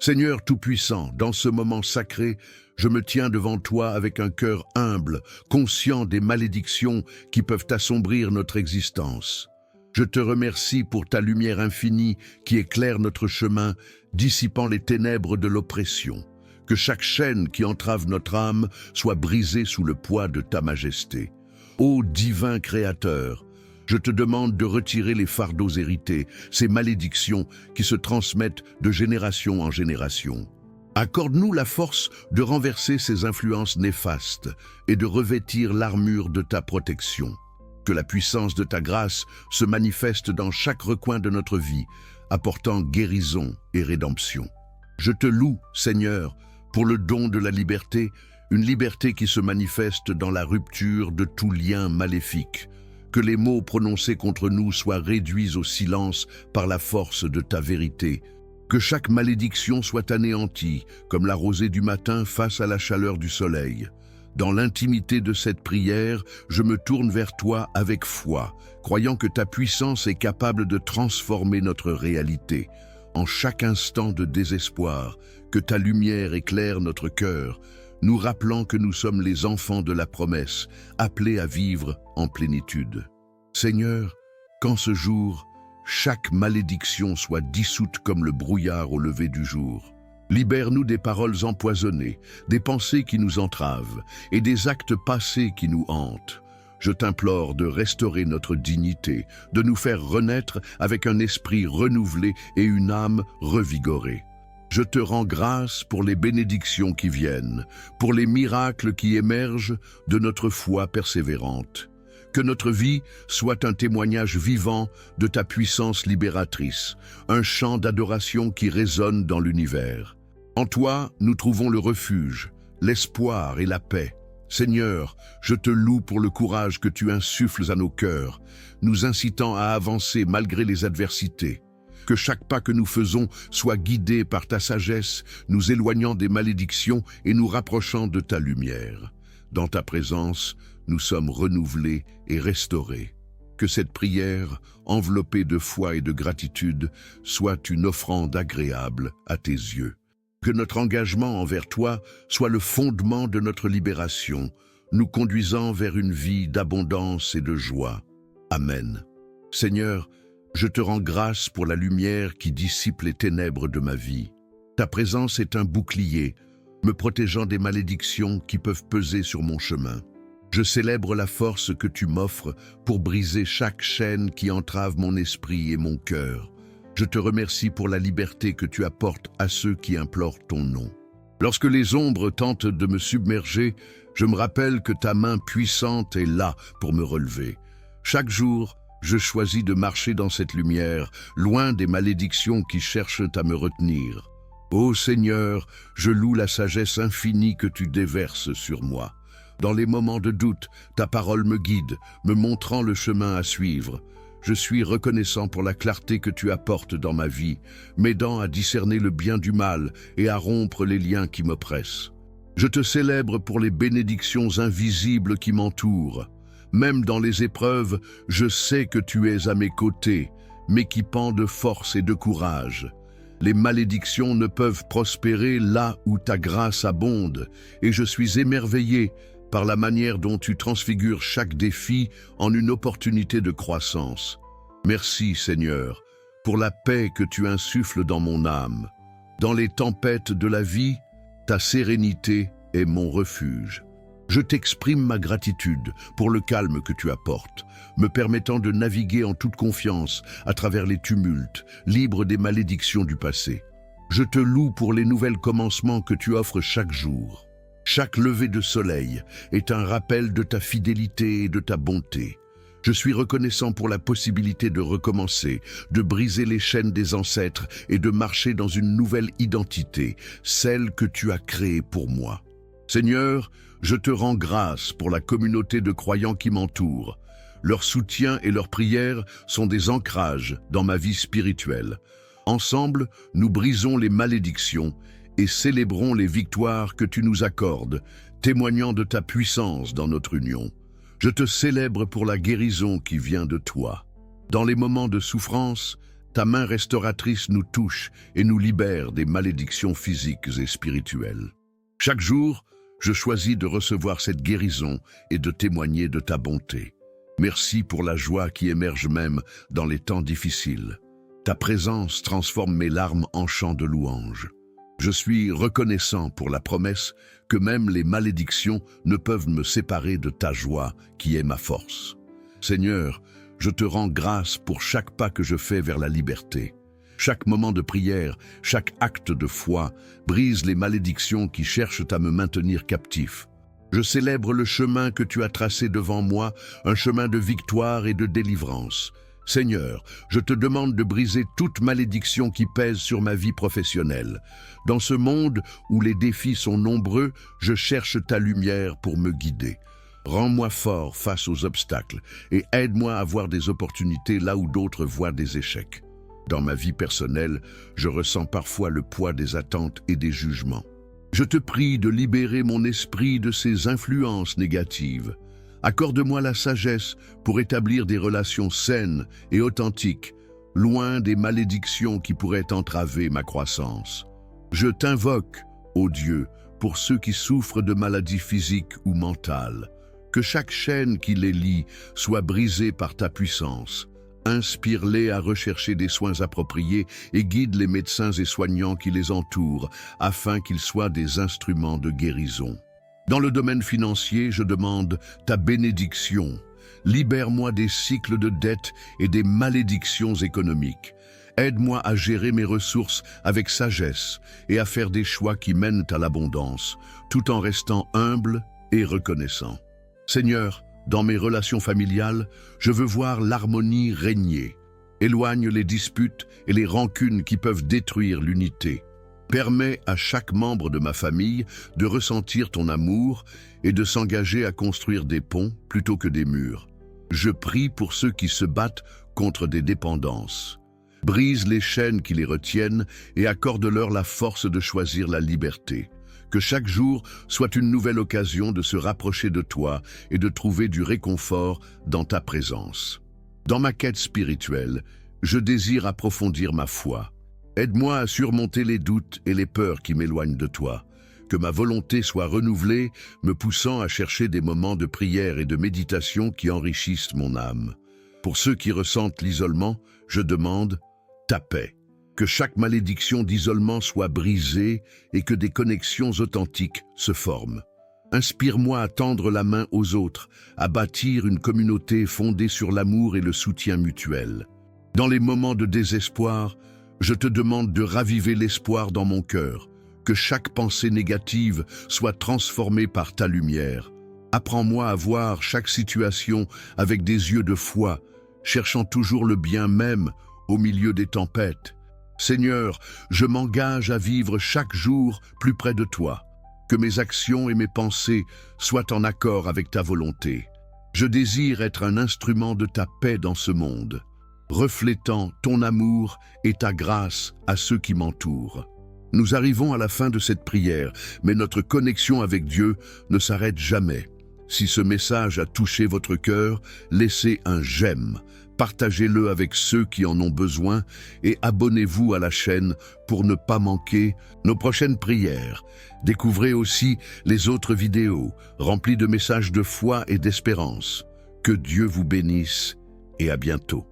Seigneur Tout-Puissant, dans ce moment sacré, je me tiens devant toi avec un cœur humble, conscient des malédictions qui peuvent assombrir notre existence. Je te remercie pour ta lumière infinie qui éclaire notre chemin, dissipant les ténèbres de l'oppression. Que chaque chaîne qui entrave notre âme soit brisée sous le poids de ta majesté. Ô divin Créateur, je te demande de retirer les fardeaux hérités, ces malédictions qui se transmettent de génération en génération. Accorde-nous la force de renverser ces influences néfastes et de revêtir l'armure de ta protection. Que la puissance de ta grâce se manifeste dans chaque recoin de notre vie, apportant guérison et rédemption. Je te loue, Seigneur, pour le don de la liberté, une liberté qui se manifeste dans la rupture de tout lien maléfique. Que les mots prononcés contre nous soient réduits au silence par la force de ta vérité. Que chaque malédiction soit anéantie, comme la rosée du matin face à la chaleur du soleil. Dans l'intimité de cette prière, je me tourne vers toi avec foi, croyant que ta puissance est capable de transformer notre réalité. En chaque instant de désespoir, que ta lumière éclaire notre cœur, nous rappelant que nous sommes les enfants de la promesse, appelés à vivre en plénitude. Seigneur, qu'en ce jour, chaque malédiction soit dissoute comme le brouillard au lever du jour. Libère-nous des paroles empoisonnées, des pensées qui nous entravent et des actes passés qui nous hantent. Je t'implore de restaurer notre dignité, de nous faire renaître avec un esprit renouvelé et une âme revigorée. Je te rends grâce pour les bénédictions qui viennent, pour les miracles qui émergent de notre foi persévérante. Que notre vie soit un témoignage vivant de ta puissance libératrice, un chant d'adoration qui résonne dans l'univers. En toi, nous trouvons le refuge, l'espoir et la paix. Seigneur, je te loue pour le courage que tu insuffles à nos cœurs, nous incitant à avancer malgré les adversités. Que chaque pas que nous faisons soit guidé par ta sagesse, nous éloignant des malédictions et nous rapprochant de ta lumière. Dans ta présence, nous sommes renouvelés et restaurés. Que cette prière, enveloppée de foi et de gratitude, soit une offrande agréable à tes yeux. Que notre engagement envers toi soit le fondement de notre libération, nous conduisant vers une vie d'abondance et de joie. Amen. Seigneur, je te rends grâce pour la lumière qui dissipe les ténèbres de ma vie. Ta présence est un bouclier, me protégeant des malédictions qui peuvent peser sur mon chemin. Je célèbre la force que tu m'offres pour briser chaque chaîne qui entrave mon esprit et mon cœur. Je te remercie pour la liberté que tu apportes à ceux qui implorent ton nom. Lorsque les ombres tentent de me submerger, je me rappelle que ta main puissante est là pour me relever. Chaque jour, je choisis de marcher dans cette lumière, loin des malédictions qui cherchent à me retenir. Ô Seigneur, je loue la sagesse infinie que tu déverses sur moi. Dans les moments de doute, ta parole me guide, me montrant le chemin à suivre. Je suis reconnaissant pour la clarté que tu apportes dans ma vie, m'aidant à discerner le bien du mal et à rompre les liens qui m'oppressent. Je te célèbre pour les bénédictions invisibles qui m'entourent. Même dans les épreuves, je sais que tu es à mes côtés, m'équipant de force et de courage. Les malédictions ne peuvent prospérer là où ta grâce abonde, et je suis émerveillé par la manière dont tu transfigures chaque défi en une opportunité de croissance. Merci, Seigneur, pour la paix que tu insuffles dans mon âme. Dans les tempêtes de la vie, ta sérénité est mon refuge. Je t'exprime ma gratitude pour le calme que tu apportes, me permettant de naviguer en toute confiance à travers les tumultes, libre des malédictions du passé. Je te loue pour les nouvelles commencements que tu offres chaque jour. Chaque lever de soleil est un rappel de ta fidélité et de ta bonté. Je suis reconnaissant pour la possibilité de recommencer, de briser les chaînes des ancêtres et de marcher dans une nouvelle identité, celle que tu as créée pour moi. Seigneur, je te rends grâce pour la communauté de croyants qui m'entoure. Leur soutien et leurs prières sont des ancrages dans ma vie spirituelle. Ensemble, nous brisons les malédictions et célébrons les victoires que tu nous accordes, témoignant de ta puissance dans notre union. Je te célèbre pour la guérison qui vient de toi. Dans les moments de souffrance, ta main restauratrice nous touche et nous libère des malédictions physiques et spirituelles. Chaque jour, je choisis de recevoir cette guérison et de témoigner de ta bonté. Merci pour la joie qui émerge même dans les temps difficiles. Ta présence transforme mes larmes en chants de louange. Je suis reconnaissant pour la promesse que même les malédictions ne peuvent me séparer de ta joie qui est ma force. Seigneur, je te rends grâce pour chaque pas que je fais vers la liberté. Chaque moment de prière, chaque acte de foi brise les malédictions qui cherchent à me maintenir captif. Je célèbre le chemin que tu as tracé devant moi, un chemin de victoire et de délivrance. Seigneur, je te demande de briser toute malédiction qui pèse sur ma vie professionnelle. Dans ce monde où les défis sont nombreux, je cherche ta lumière pour me guider. Rends-moi fort face aux obstacles et aide-moi à voir des opportunités là où d'autres voient des échecs. Dans ma vie personnelle, je ressens parfois le poids des attentes et des jugements. Je te prie de libérer mon esprit de ces influences négatives. Accorde-moi la sagesse pour établir des relations saines et authentiques, loin des malédictions qui pourraient entraver ma croissance. Je t'invoque, ô Dieu, pour ceux qui souffrent de maladies physiques ou mentales. Que chaque chaîne qui les lie soit brisée par ta puissance. Inspire-les à rechercher des soins appropriés et guide les médecins et soignants qui les entourent, afin qu'ils soient des instruments de guérison. Dans le domaine financier, je demande ta bénédiction. Libère-moi des cycles de dettes et des malédictions économiques. Aide-moi à gérer mes ressources avec sagesse et à faire des choix qui mènent à l'abondance, tout en restant humble et reconnaissant. Seigneur, dans mes relations familiales, je veux voir l'harmonie régner. Éloigne les disputes et les rancunes qui peuvent détruire l'unité. Permets à chaque membre de ma famille de ressentir ton amour et de s'engager à construire des ponts plutôt que des murs. Je prie pour ceux qui se battent contre des dépendances. Brise les chaînes qui les retiennent et accorde-leur la force de choisir la liberté. Que chaque jour soit une nouvelle occasion de se rapprocher de toi et de trouver du réconfort dans ta présence. Dans ma quête spirituelle, je désire approfondir ma foi. Aide-moi à surmonter les doutes et les peurs qui m'éloignent de toi. Que ma volonté soit renouvelée, me poussant à chercher des moments de prière et de méditation qui enrichissent mon âme. Pour ceux qui ressentent l'isolement, je demande ta paix. Que chaque malédiction d'isolement soit brisée et que des connexions authentiques se forment. Inspire-moi à tendre la main aux autres, à bâtir une communauté fondée sur l'amour et le soutien mutuel. Dans les moments de désespoir, je te demande de raviver l'espoir dans mon cœur, que chaque pensée négative soit transformée par ta lumière. Apprends-moi à voir chaque situation avec des yeux de foi, cherchant toujours le bien même au milieu des tempêtes. Seigneur, je m'engage à vivre chaque jour plus près de toi, que mes actions et mes pensées soient en accord avec ta volonté. Je désire être un instrument de ta paix dans ce monde, reflétant ton amour et ta grâce à ceux qui m'entourent. Nous arrivons à la fin de cette prière, mais notre connexion avec Dieu ne s'arrête jamais. Si ce message a touché votre cœur, laissez un j'aime. Partagez-le avec ceux qui en ont besoin et abonnez-vous à la chaîne pour ne pas manquer nos prochaines prières. Découvrez aussi les autres vidéos remplies de messages de foi et d'espérance. Que Dieu vous bénisse et à bientôt.